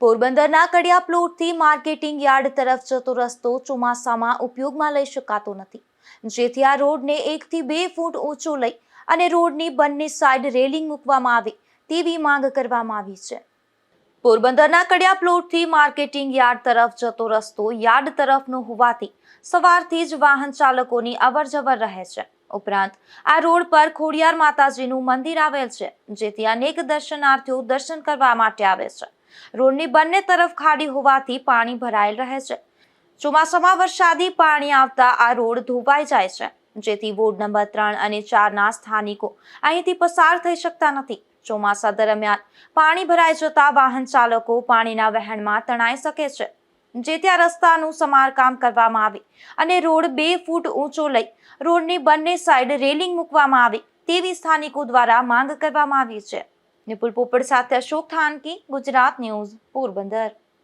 પોરબંદરના કડિયા પ્લોટથી marketing yard તરફ જતો રસ્તો ચોમાસામાં ઉપયોગમાં લઈ શકાતો નથી, જેથી આ રોડને 1 થી 2 ફૂટ ઊંચો લઈ અને રોડની બંને સાઈડ રેલિંગ મૂકવામાં આવે તેવી માંગ કરવામાં આવી છે। પોરબંદરના કડિયા પ્લોટથી માર્કેટિંગ યાર્ડ તરફ જતો રસ્તો યાર્ડ તરફનો હોવાથી સવારથી જ વાહન ચાલકોની અવરજવર રહે છે। ઉપરાંત આ રોડ પર ખોડિયાર માતાજીનું મંદિર આવેલ છે, જેથી અનેક દર્શનાર્થીઓ દર્શન કરવા માટે આવે છે। રોડની બંને તરફ ખાડી હોવાથી પાણી ભરાયેલ રહે છે। ચોમાસામાં વરસાદી પાણી આવતા આ રોડ ધોવાઈ જાય છે, જેથી વોર્ડ નંબર 3 અને 4 ના સ્થાનિકો અહીંથી પસાર થઈ શકતા નથી। ચોમાસા દરમિયાન પાણી ભરાઈ જતા વાહન ચાલકો પાણીના વહેણમાં તણાઈ શકે છે, જેથી આ રસ્તાનું સમારકામ કરવામાં આવે અને રોડ 2 ફૂટ ઊંચો લઈ રોડની બંને સાઈડ રેલિંગ મૂકવામાં આવે તેવી સ્થાનિકો દ્વારા માંગ કરવામાં આવી છે। નિપુલ પોપટ સાથે અશોક થાનકી, ગુજરાત ન્યૂઝ, પોરબંદર।